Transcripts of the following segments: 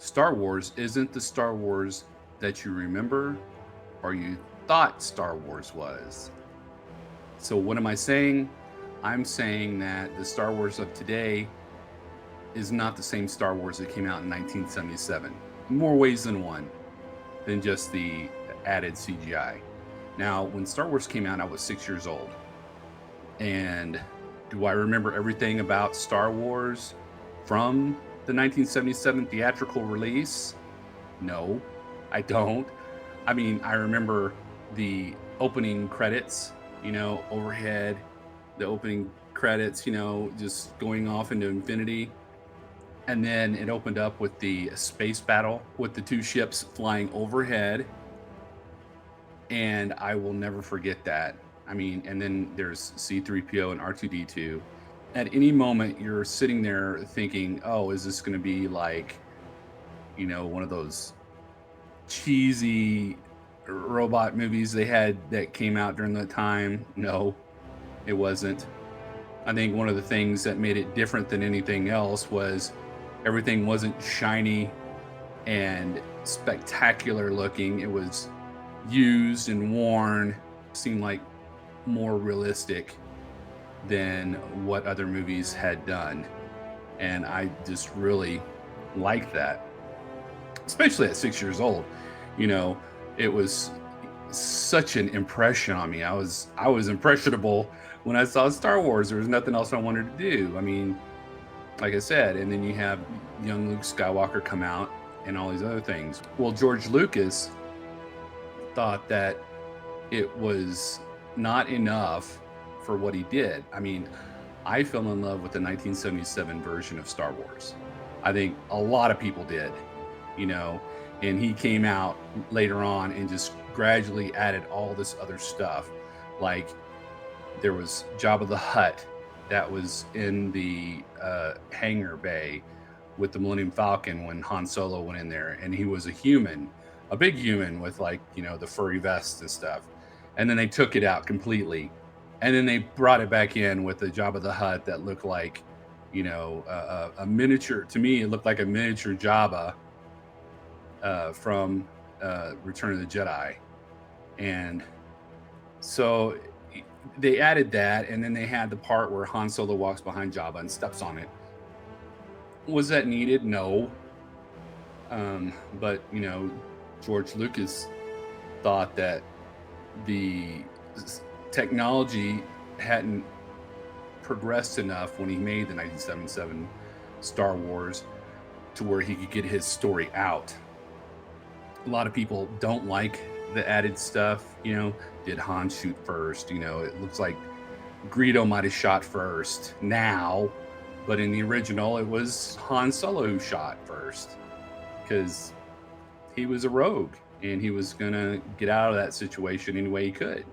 Star Wars isn't the Star Wars that you remember or you thought Star Wars was. So, what am I saying? I'm saying that the Star Wars of today is not the same Star Wars that came out in 1977. More ways than one, than just the added CGI. Now, when Star Wars came out, I was 6 years old. And do I remember everything about Star Wars from the 1977 theatrical release? No, I don't. I mean, I remember the opening credits, overhead, the opening credits, just going off into infinity. And then it opened up with the space battle with the two ships flying overhead. And I will never forget that. I mean, and then there's C3PO and R2D2. At any moment, you're sitting there thinking, oh, is this going to be like, one of those cheesy robot movies they had that came out during that time? No, it wasn't. I think one of the things that made it different than anything else was everything wasn't shiny and spectacular looking. It was used and worn, seemed like more realistic than what other movies had done. And I just really liked that, especially at 6 years old. You know, it was such an impression on me. I was impressionable when I saw Star Wars. There was nothing else I wanted to do. I mean, like I said, and then you have young Luke Skywalker come out and all these other things. Well, George Lucas thought that it was not enough for what he did. I mean, I fell in love with the 1977 version of Star Wars. I think a lot of people did, you know, and he came out later on and just gradually added all this other stuff. Like there was Jabba the Hutt that was in the hangar bay with the Millennium Falcon when Han Solo went in there, and he was a human, a big human with like, the furry vest and stuff. And then they took it out completely, and then they brought it back in with the Jabba the Hutt that looked like, a miniature. To me, it looked like a miniature Jabba from Return of the Jedi, and so they added that, and then they had the part where Han Solo walks behind Jabba and steps on it. Was that needed? No. But George Lucas thought that the technology hadn't progressed enough when he made the 1977 Star Wars to where he could get his story out. A lot of people don't like the added stuff. Did Han shoot first? It looks like Greedo might have shot first now, but in the original, it was Han Solo who shot first because he was a rogue and he was gonna get out of that situation any way he could.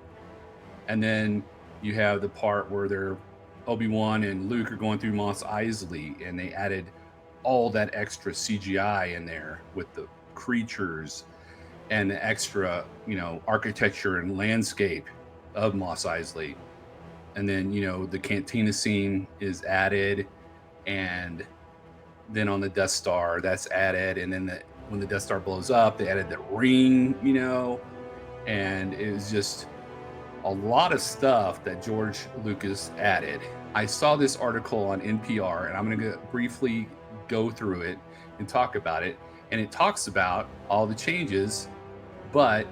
And then you have the part where they're Obi-Wan and Luke are going through Mos Eisley, and they added all that extra CGI in there with the creatures and the extra, architecture and landscape of Mos Eisley. And then, the cantina scene is added, and then on the Death Star, that's added. And then when the Death Star blows up, they added the ring, and it was just a lot of stuff that George Lucas added. I saw this article on NPR, and I'm going to briefly go through it and talk about it. And it talks about all the changes, but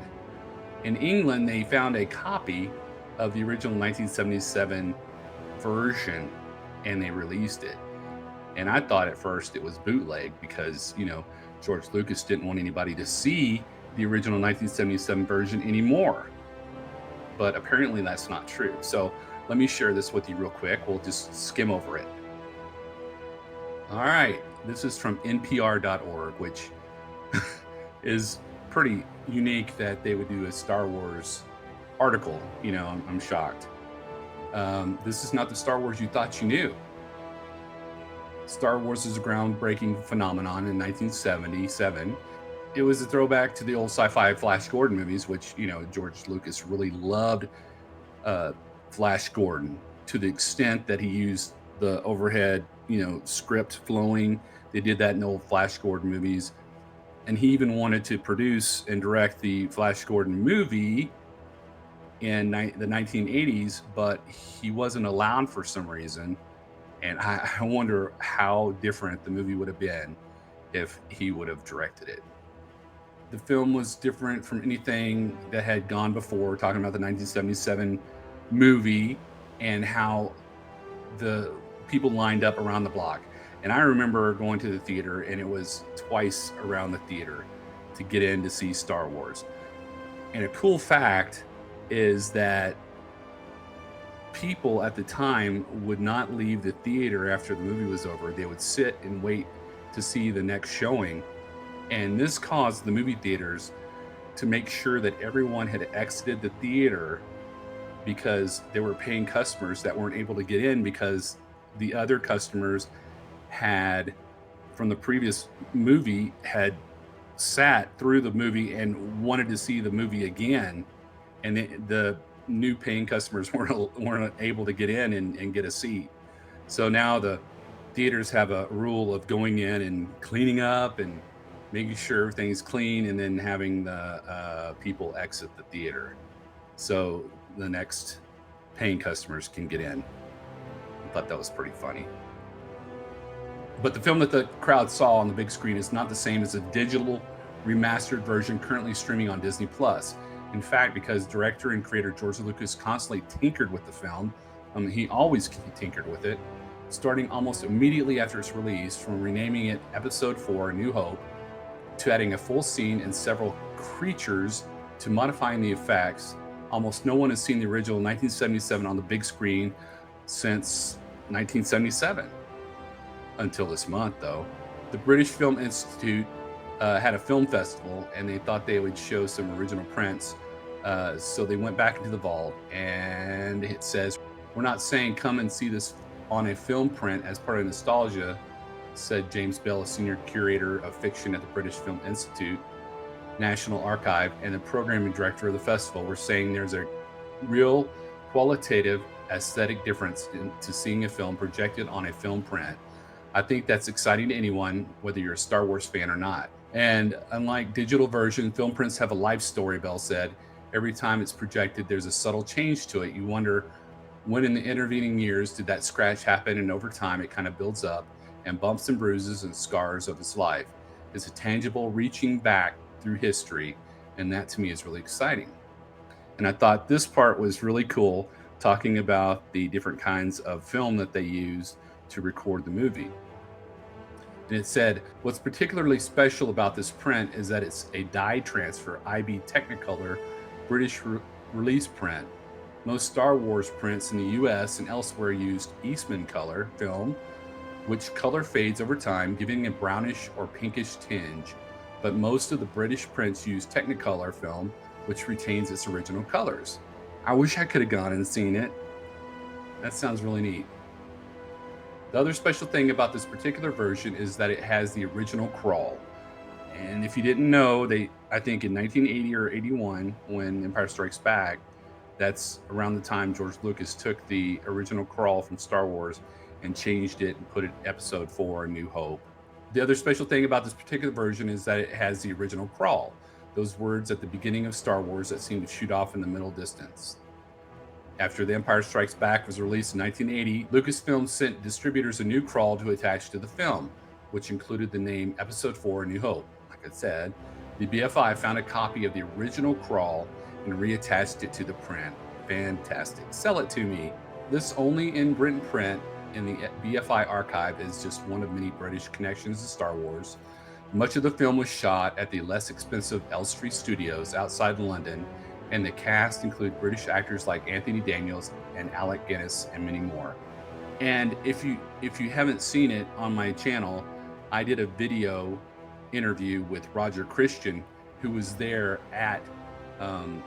in England, they found a copy of the original 1977 version and they released it. And I thought at first it was bootleg because, George Lucas didn't want anybody to see the original 1977 version anymore. But apparently that's not true. So let me share this with you real quick. We'll just skim over it. All right. This is from NPR.org, which is pretty unique that they would do a Star Wars article. I'm shocked. This is not the Star Wars you thought you knew. Star Wars is a groundbreaking phenomenon in 1977. It was a throwback to the old sci-fi Flash Gordon movies, which, George Lucas really loved Flash Gordon to the extent that he used the overhead, script flowing. They did that in the old Flash Gordon movies. And he even wanted to produce and direct the Flash Gordon movie in the 1980s, but he wasn't allowed for some reason. And I wonder how different the movie would have been if he would have directed it. The film was different from anything that had gone before, talking about the 1977 movie and how the people lined up around the block. And I remember going to the theater, and it was twice around the theater to get in to see Star Wars. And a cool fact is that people at the time would not leave the theater after the movie was over. They would sit and wait to see the next showing. And this caused the movie theaters to make sure that everyone had exited the theater, because there were paying customers that weren't able to get in because the other customers had, from the previous movie, had sat through the movie and wanted to see the movie again, and the new paying customers weren't able to get in and get a seat. So now the theaters have a rule of going in and cleaning up and making sure everything's clean, and then having the people exit the theater so the next paying customers can get in. I thought that was pretty funny. But the film that the crowd saw on the big screen is not the same as a digital remastered version currently streaming on Disney Plus. In fact, because director and creator George Lucas constantly tinkered with the film, he always tinkered with it, starting almost immediately after its release, from renaming it Episode 4 A New Hope, to adding a full scene and several creatures, to modifying the effects. Almost no one has seen the original 1977 on the big screen since 1977. Until this month, though. The British Film Institute had a film festival, and they thought they would show some original prints. So they went back into the vault, and it says, "We're not saying come and see this on a film print as part of nostalgia," said James Bell, a senior curator of fiction at the British Film Institute National Archive and the programming director of the festival. "We're saying there's a real qualitative aesthetic difference to seeing a film projected on a film print. I think that's exciting to anyone, whether you're a Star Wars fan or not. And unlike digital version, film prints have a life story," Bell said. "Every time it's projected, there's a subtle change to it. You wonder, when in the intervening years did that scratch happen? And over time, it kind of builds up, and bumps and bruises and scars of its life. It's a tangible reaching back through history, and that to me is really exciting." And I thought this part was really cool, talking about the different kinds of film that they used to record the movie. And it said, "What's particularly special about this print is that it's a dye transfer IB Technicolor British release print. Most Star Wars prints in the US and elsewhere used Eastman color film, which color fades over time, giving a brownish or pinkish tinge. But most of the British prints use Technicolor film, which retains its original colors." I wish I could have gone and seen it. That sounds really neat. The other special thing about this particular version is that it has the original crawl. And if you didn't know, I think in 1980 or 81, when Empire Strikes Back, that's around the time George Lucas took the original crawl from Star Wars and changed it and put it Episode 4, A New Hope. The other special thing about this particular version is that it has the original crawl, those words at the beginning of Star Wars that seem to shoot off in the middle distance. After The Empire Strikes Back was released in 1980, Lucasfilm sent distributors a new crawl to attach to the film, which included the name Episode 4, A New Hope. Like I said, the BFI found a copy of the original crawl and reattached it to the print. Fantastic. Sell it to me. This only in Britain print in the BFI archive is just one of many British connections to Star Wars. Much of the film was shot at the less expensive Elstree Studios outside London, and the cast include British actors like Anthony Daniels and Alec Guinness and many more. And if you haven't seen it on my channel, I did a video interview with Roger Christian, who was there at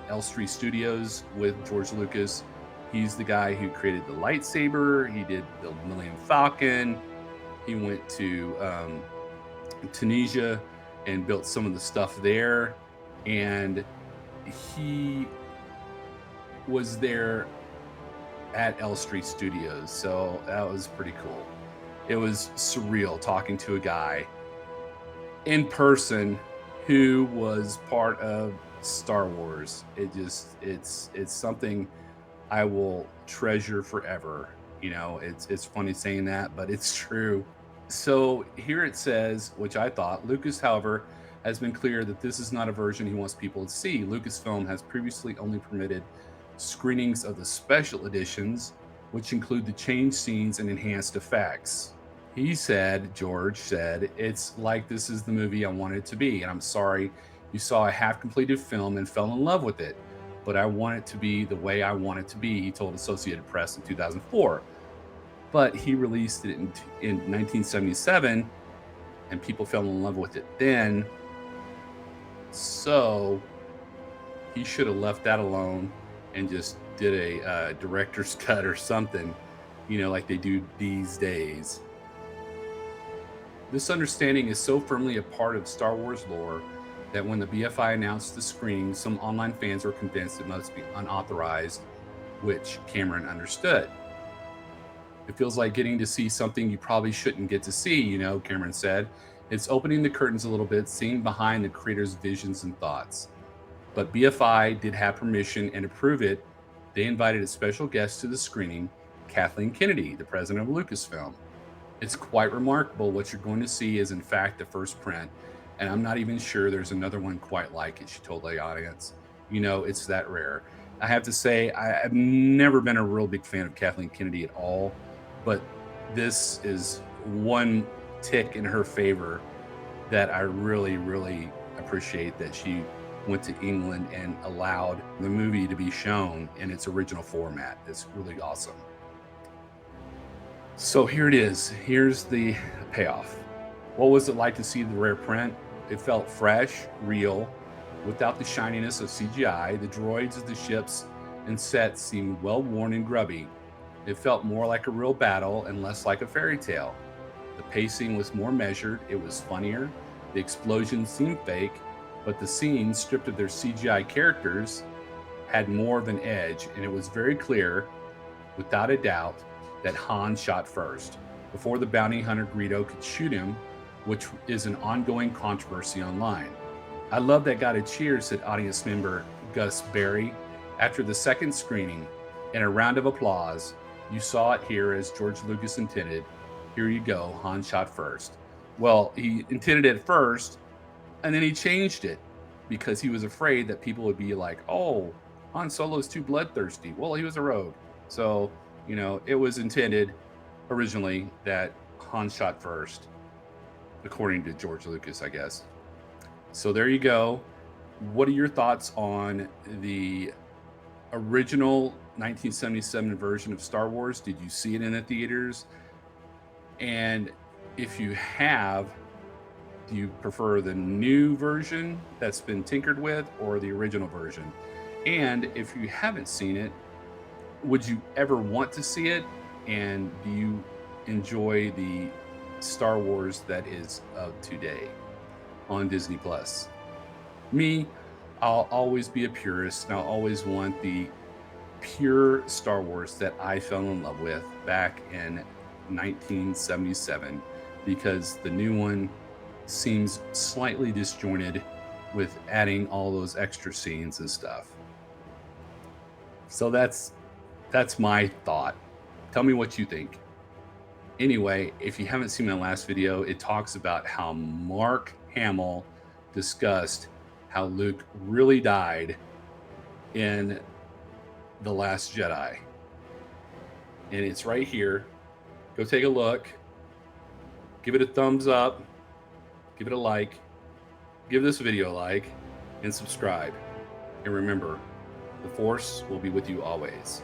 Elstree Studios with George Lucas. He's the guy who created the lightsaber. He did the Millennium Falcon. He went to Tunisia and built some of the stuff there. And he was there at Elstree Studios, so that was pretty cool. It was surreal talking to a guy in person who was part of Star Wars. It's something I will treasure forever. You know, it's funny saying that, but it's true. So here it says, which I thought, Lucas, however, has been clear that this is not a version he wants people to see. Lucasfilm has previously only permitted screenings of the special editions, which include the changed scenes and enhanced effects. He said, George said, it's like this is the movie I wanted it to be. And I'm sorry you saw a half completed film and fell in love with it, but I want it to be the way I want it to be, he told Associated Press in 2004. But he released it in 1977 and people fell in love with it then. So he should have left that alone and just did a director's cut or something, you know, like they do these days. This understanding is so firmly a part of Star Wars lore that when the BFI announced the screening, some online fans were convinced it must be unauthorized, which Cameron understood. It feels like getting to see something you probably shouldn't get to see, you know, Cameron said. It's opening the curtains a little bit, seeing behind the creator's visions and thoughts. But BFI did have permission, and to prove it, they invited a special guest to the screening, Kathleen Kennedy, the president of Lucasfilm. It's quite remarkable. What you're going to see is, in fact, the first print, and I'm not even sure there's another one quite like it, she told the audience. You know, it's that rare. I have to say, I've never been a real big fan of Kathleen Kennedy at all, but this is one tick in her favor that I really, really appreciate, that she went to England and allowed the movie to be shown in its original format. It's really awesome. So here it is. Here's the payoff. What was it like to see the rare print? It felt fresh, real, without the shininess of CGI. The droids of the ships and sets seemed well worn and grubby. It felt more like a real battle and less like a fairy tale. The pacing was more measured. It was funnier. The explosions seemed fake, but the scenes, stripped of their CGI characters, had more of an edge, and it was very clear, without a doubt, that Han shot first, before the bounty hunter Greedo could shoot him, which is an ongoing controversy online. I love that got a cheer, said audience member Gus Berry. After the second screening, in a round of applause, you saw it here as George Lucas intended. Here you go, Han shot first. Well, he intended it first, and then he changed it because he was afraid that people would be like, oh, Han Solo's too bloodthirsty. Well, he was a rogue. So, you know, it was intended originally that Han shot first, according to George Lucas, I guess. So there you go. What are your thoughts on the original 1977 version of Star Wars? Did you see it in the theaters? And if you have, do you prefer the new version that's been tinkered with or the original version? And if you haven't seen it, would you ever want to see it? And do you enjoy the Star Wars that is of today on Disney Plus? Me, I'll always be a purist, and I'll always want the pure Star Wars that I fell in love with back in 1977, because the new one seems slightly disjointed with adding all those extra scenes and stuff. So that's my thought. Tell me what you think. Anyway, if you haven't seen my last video, it talks about how Mark Hamill discussed how Luke really died in The Last Jedi. And it's right here. Go take a look. Give it a thumbs up. Give it a like. Give this video a like and subscribe. And remember, the Force will be with you always.